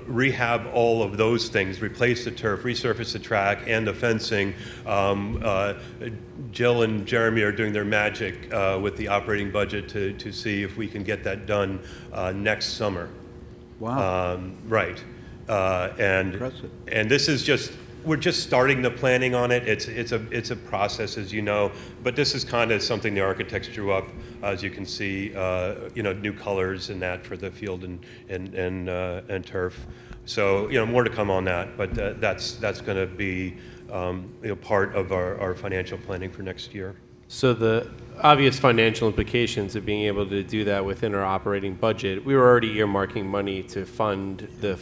rehab all of those things, replace the turf, resurface the track, and the fencing. Jill and Jeremy are doing their magic with the operating budget to see if we can get that done next summer. Wow. Right. Impressive. And this is we're just starting the planning on it. It's a process, as you know, but this is kind of something the architects drew up, as you can see, new colors and that for the field and turf. So more to come on that, but that's going to be part of our financial planning for next year. So the obvious financial implications of being able to do that within our operating budget, we were already earmarking money to fund the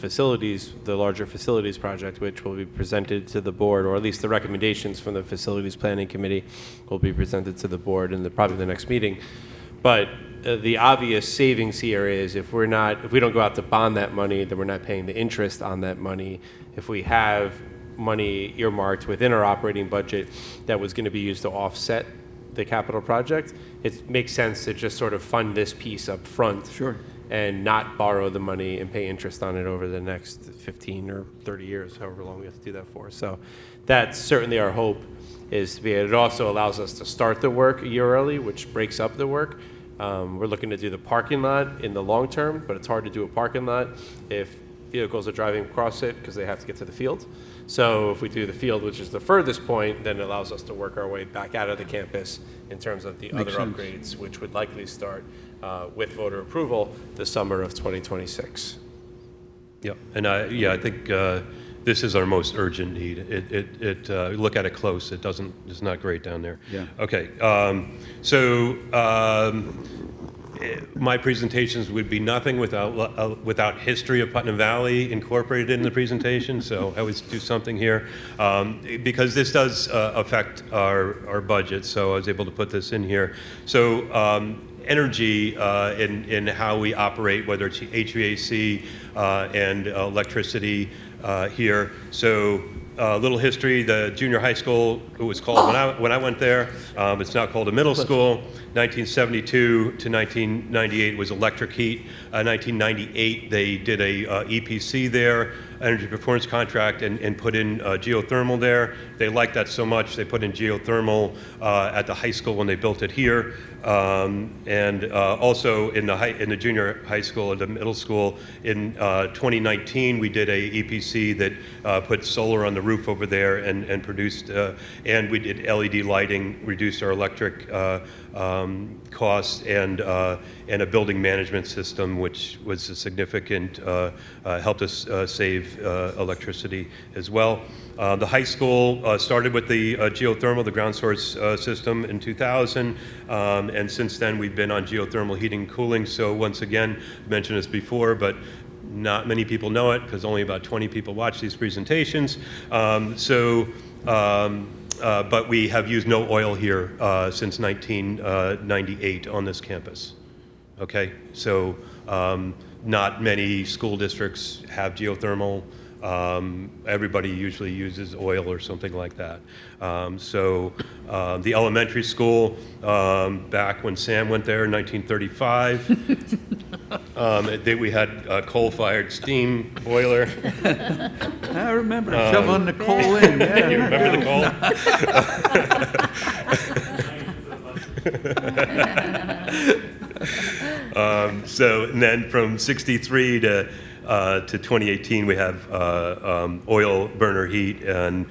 larger facilities project, which will be presented to the board, or at least the recommendations from the facilities planning committee will be presented to the board in probably the next meeting. But the obvious savings here is if we don't go out to bond that money, then we're not paying the interest on that money. If we have money earmarked within our operating budget that was going to be used to offset the capital project, it makes sense to just sort of fund this piece up front. Sure. And not borrow the money and pay interest on it over the next 15 or 30 years, however long we have to do that for. So that's certainly our hope, is to be. It also allows us to start the work a year early, which breaks up the work. We're looking to do the parking lot in the long term, but it's hard to do a parking lot if vehicles are driving across it because they have to get to the field. So if we do the field, which is the furthest point, then it allows us to work our way back out of the campus in terms of the other upgrades, which would likely start with voter approval the summer of 2026. Yeah, and I think this is our most urgent need. Look at it close. It's not great down there. Yeah. Okay. My presentations would be nothing without history of Putnam Valley incorporated in the presentation. So I always do something here because this does affect our budget. So I was able to put this in here. So energy in how we operate, whether it's HVAC and electricity here. So a little history, the junior high school, it was called when I went there, it's now called a middle school. 1972 to 1998 was electric heat. 1998, they did a EPC there, energy performance contract, and put in geothermal there. They liked that so much, they put in geothermal at the high school when they built it here. And also in the junior high school and the middle school in 2019, we did a EPC that put solar on the roof over there and produced, and we did LED lighting, reduced our electric costs, and a building management system, which was a significant, helped us save save electricity as well. The high school started with the geothermal, the ground source system in 2000, and since then we've been on geothermal heating and cooling. So once again, I mentioned this before, but not many people know it because only about 20 people watch these presentations. But we have used no oil here since 1998 on this campus. Okay, so not many school districts have geothermal. Everybody usually uses oil or something like that. The elementary school, back when Sam went there in 1935, we had a coal-fired steam boiler. I remember shoveling the coal in. Yeah, You remember the coal? And then from 63 to 2018, we have oil burner heat, and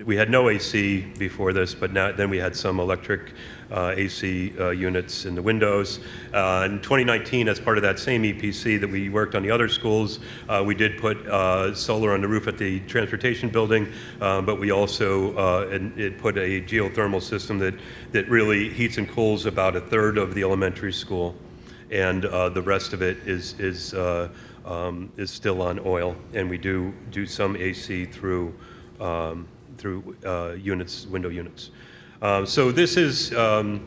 we had no AC before this, but then we had some electric AC units in the windows. In 2019, as part of that same EPC that we worked on the other schools, we did put solar on the roof at the transportation building, but we also put a geothermal system that really heats and cools about a third of the elementary school. And the rest of it is still on oil, and we do some AC through units, window units. So this is, again,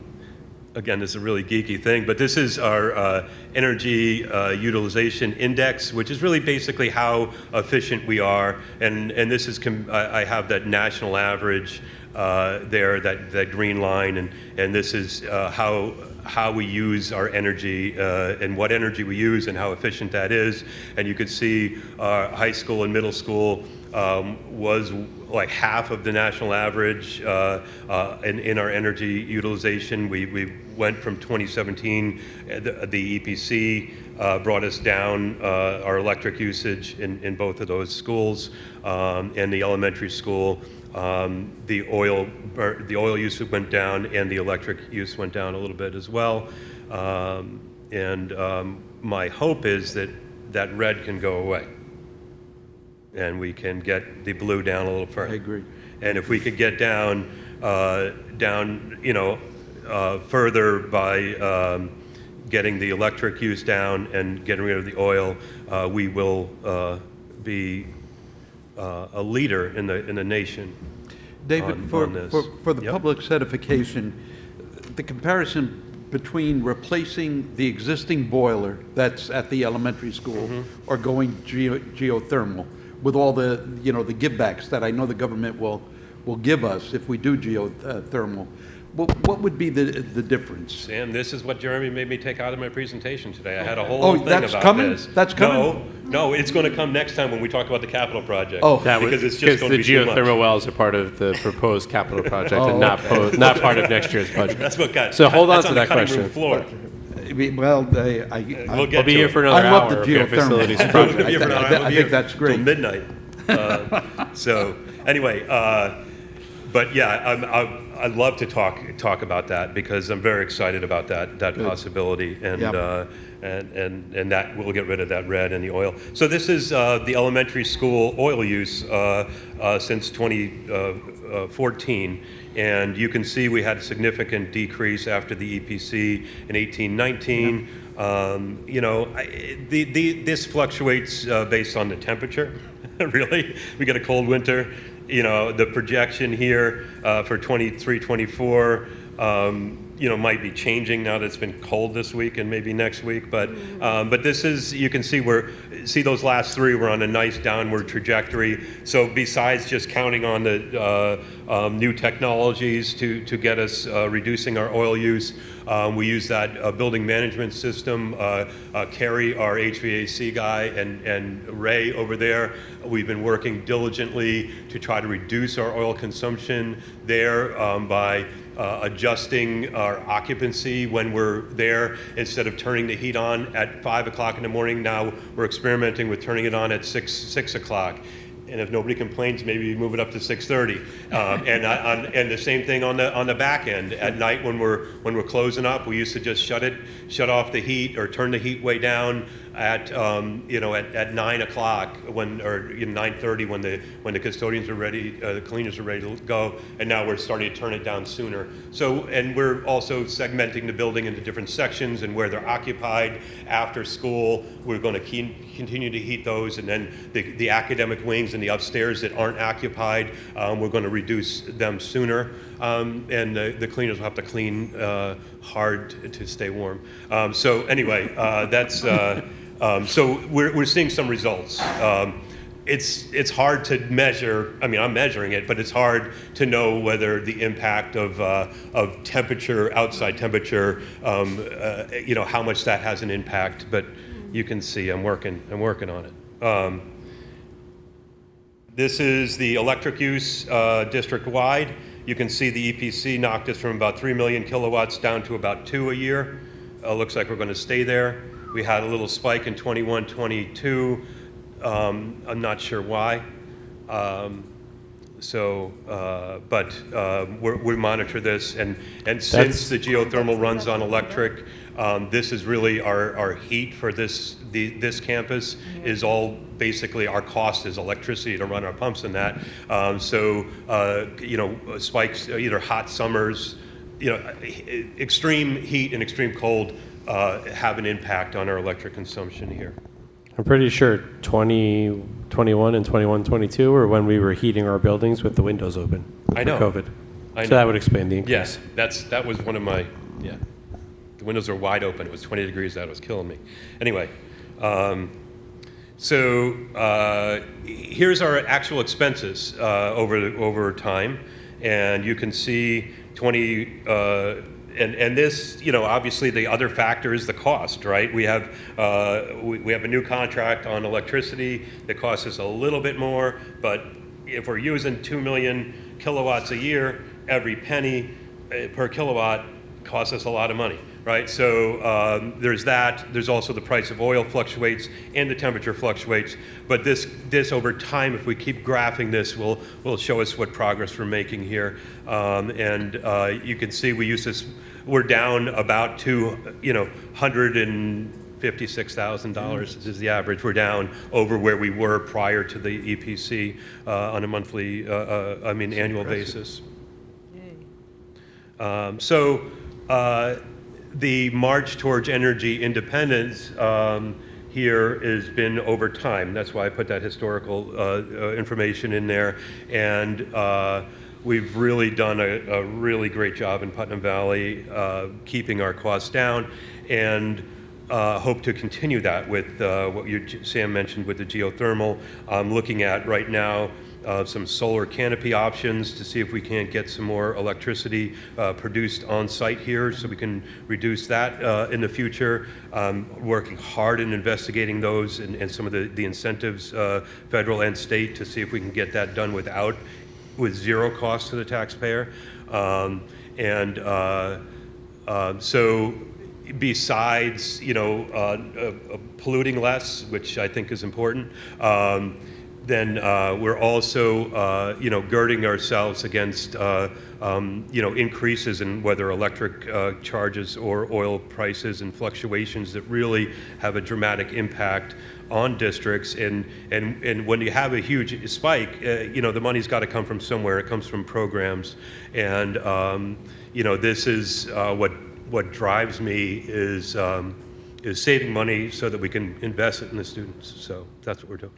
this is a really geeky thing, but this is our energy utilization index, which is really basically how efficient we are. And this is, I have that national average there, that green line, and this is how we use our energy and what energy we use and how efficient that is. And you could see high school and middle school was like half of the national average in our energy utilization. We went from 2017, the EPC brought us down our electric usage in both of those schools, and the elementary school. The oil use went down, and the electric use went down a little bit as well. My hope is that red can go away, and we can get the blue down a little further. I agree. And if we could get down, further by getting the electric use down and getting rid of the oil, we will be a leader in the nation. David, on for this. the Yep. public certification, the comparison between replacing the existing boiler that's at the elementary school or going geothermal with all the, the givebacks that I know the government will give us if we do geothermal, what would be the difference? Sam, this is what Jeremy made me take out of my presentation today. I had a whole thing that's about coming? this. That's coming? No, it's going to come next time when we talk about the capital project. Oh. Because it's just going to the be too much. geothermal wells are part of the proposed capital project and not part of next year's budget. That's what got. So hold on that's to the that cutting room question. floor. Well, We'll get We'll be to here it. for another I love hour the if we have geothermal. facilities I project. We'll be here for another hour. I We'll be think here that's great. till midnight. So anyway, but yeah, I'd love to talk about that because I'm very excited about that possibility, and Yep. and that we'll get rid of that red and the oil. So this is the elementary school oil use since 2014. And you can see we had a significant decrease after the EPC in 1819. This fluctuates based on the temperature, really. We get a cold winter. The projection here for 23, 24, might be changing now that it's been cold this week and maybe next week. But this is, you can see those last three, we're on a nice downward trajectory. So besides just counting on the new technologies to get us reducing our oil use, we use that building management system. Kerry, our HVAC guy, and Ray over there, we've been working diligently to try to reduce our oil consumption there by adjusting our occupancy when we're there. Instead of turning the heat on at 5 o'clock in the morning, now we're experimenting with turning it on at 6 o'clock. And if nobody complains, maybe we move it up to 6:30. And the same thing on the back end. At night when we're closing up, we used to just shut off the heat or turn the heat way down at at 9 o'clock or 9:30 when the custodians are ready, the cleaners are ready to go, and now we're starting to turn it down sooner. So, and we're also segmenting the building into different sections and where they're occupied after school. We're going to continue to heat those, and then the academic wings and the upstairs that aren't occupied, we're going to reduce them sooner, and the cleaners will have to clean hard to stay warm. So anyway, that's so we're seeing some results. It's hard to measure. I mean, I'm measuring it, but it's hard to know whether the impact of temperature, outside temperature, how much that has an impact. But you can see I'm working on it. This is the electric use district-wide. You can see the EPC knocked us from about 3 million kilowatts down to about 2 a year. Looks like we're going to stay there. We had a little spike in 21, 22. I'm not sure why. We monitor this, and since the geothermal runs on electric, this is really our heat for this campus is all basically our cost is electricity to run our pumps and that. Spikes, either hot summers, extreme heat and extreme cold have an impact on our electric consumption here. I'm pretty sure 2021 and 21-22 were when we were heating our buildings with the windows open I for know. COVID. I So know. that would explain the increase. Yes, that was one of my, the windows are wide open. It was 20 degrees, that was killing me. Anyway, here's our actual expenses over time, and you can see and this, obviously the other factor is the cost, right? We have a new contract on electricity that costs us a little bit more, but if we're using 2 million kilowatts a year, every penny per kilowatt costs us a lot of money, right? So there's that. There's also the price of oil fluctuates and the temperature fluctuates. But this over time, if we keep graphing this, will show us what progress we're making here. You can see we use this. We're down about $156,000 is the average. We're down over where we were prior to the EPC on a monthly, annual basis. The march towards energy independence here has been over time. That's why I put that historical information in there. And we've really done a really great job in Putnam Valley keeping our costs down, and hope to continue that with what Sam mentioned with the geothermal. I'm looking at right now some solar canopy options to see if we can't get some more electricity produced on site here so we can reduce that in the future. Working hard in investigating those and some of the incentives, federal and state, to see if we can get that done with zero cost to the taxpayer. So besides, polluting less, which I think is important, then we're also, girding ourselves against, increases in whether electric charges or oil prices and fluctuations that really have a dramatic impact on districts. And when you have a huge spike, the money's got to come from somewhere. It comes from programs. And, this is what drives me is saving money so that we can invest it in the students. So that's what we're doing.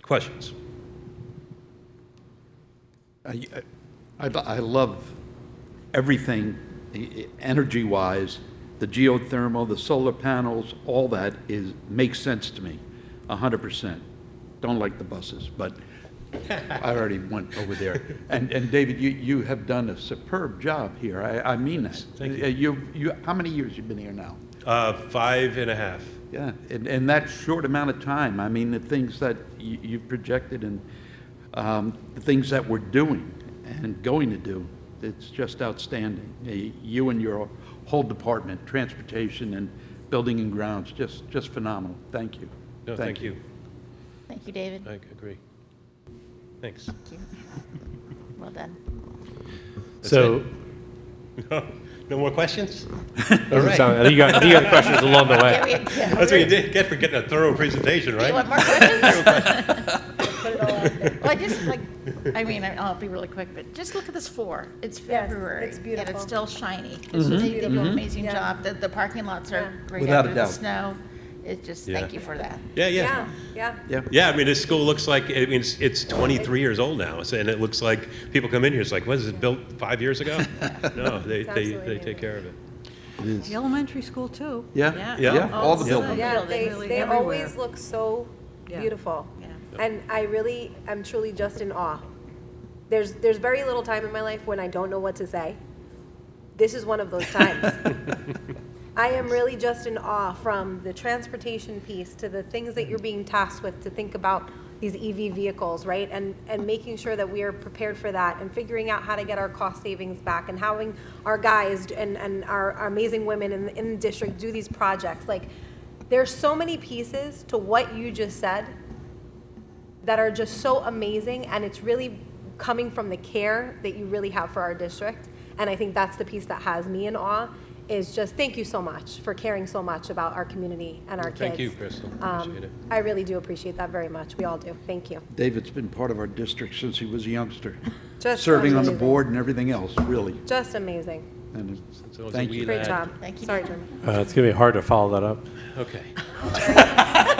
Questions? I love everything energy-wise, the geothermal, the solar panels, all that makes sense to me, 100%. Don't like the buses, but I already went over there. And David, you have done a superb job here. I mean that. Thank you. How many years you've been here now? 5.5. Yeah, in that short amount of time, I mean, the things that you've projected and the things that we're doing and going to do, it's just outstanding. You and your whole department, transportation and building and grounds, just phenomenal. Thank you. No, thank you. Thank you, David. I agree. Thanks. Thank you. Well done. So No more questions? Doesn't sound- I think you got questions along the way. That's what you get for getting a thorough presentation, right? You want more questions? Put it all out there. Well, I just like, I mean, I'll be really quick, but just look at this floor. It's February. it's And beautiful. it's still shiny. They do an amazing Yeah. job. The parking lots are great Without a after the doubt. snow. It just, Yeah. thank you for that. Yeah, Yeah, yeah. Yeah, I mean, this school looks like, I mean, it's 23 years old now, and it looks like, people come in here, it's like, what, is it built 5 years ago? No, they absolutely take care of it. It is. The elementary school, too. Yeah, Yeah. yeah, all the Oh, buildings. Yeah, Buildings. they Really always everywhere. look so Yeah. beautiful. Yeah. And I'm truly just in awe. There's very little time in my life when I don't know what to say. This is one of those times. I am really just in awe, from the transportation piece to the things that you're being tasked with to think about these EV vehicles, right? And making sure that we are prepared for that, and figuring out how to get our cost savings back, and having our guys and our amazing women in the district do these projects. Like, there's so many pieces to what you just said that are just so amazing, and it's really coming from the care that you really have for our district. And I think that's the piece that has me in awe, is just thank you so much for caring so much about our community and our kids. Thank you, Crystal. Appreciate it. I really do appreciate that very much. We all do. Thank you. David's been part of our district since he was a youngster, Just serving on the amazing. board and everything else, really. Just amazing. And So it's a thank wee you. Great lad. job. Thank you, Sorry, David. Jeremy. It's going to be hard to follow that up. Okay.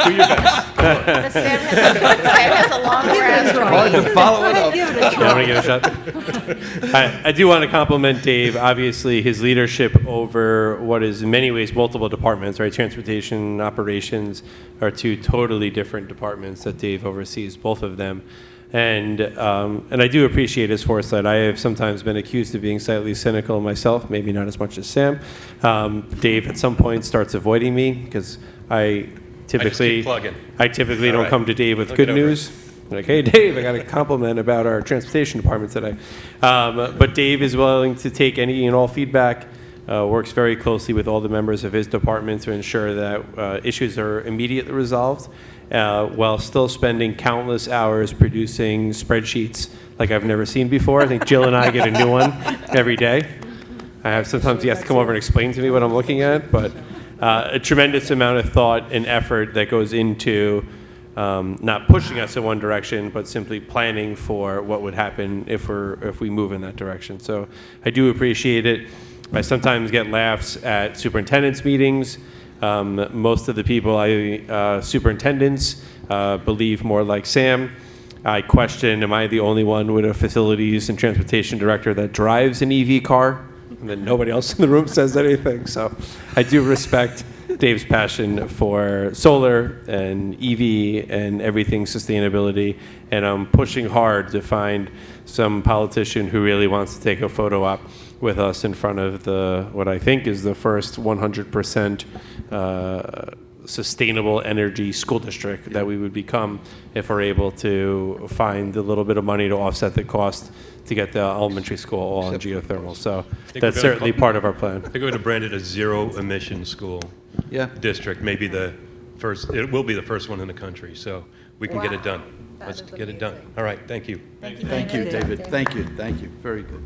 But Sam has a long grasp. Hard to follow it up. Give it a Yeah, try. I'm gonna give it a shot. I do want to compliment Dave. Obviously, his leadership over what is in many ways multiple departments, right? Transportation, operations are two totally different departments that Dave oversees, both of them. And I do appreciate his foresight. I have sometimes been accused of being slightly cynical myself, maybe not as much as Sam. Dave at some point starts avoiding me because I typically plugging. don't All right. come to Dave with Look good it over. news. Like, hey, Dave, I got a compliment about our transportation department today. But Dave is willing to take any and all feedback, works very closely with all the members of his department to ensure that issues are immediately resolved, while still spending countless hours producing spreadsheets like I've never seen before. I think Jill and I get a new one every day. Sometimes he has to come over and explain to me what I'm looking at, but a tremendous amount of thought and effort that goes into not pushing us in one direction, but simply planning for what would happen if we move in that direction. So I do appreciate it. I sometimes get laughs at superintendents' meetings. Most of the people superintendents believe more like Sam. I question, am I the only one with a facilities and transportation director that drives an EV car? And then nobody else in the room says anything. So I do respect Dave's passion for solar and EV and everything sustainability. And I'm pushing hard to find some politician who really wants to take a photo op with us in front of what I think is the first 100% sustainable energy school district that we would become if we're able to find a little bit of money to offset the cost to get the elementary school all on geothermal. So we're that's gonna certainly call- part of our plan. I think we're going to brand it a zero-emission school Yeah. district, maybe the first, it will be the first one in the country, so we can get it done. That Let's is get it done. amazing. All right, thank you. Thank you, David. Thank you. Thank you. Very good.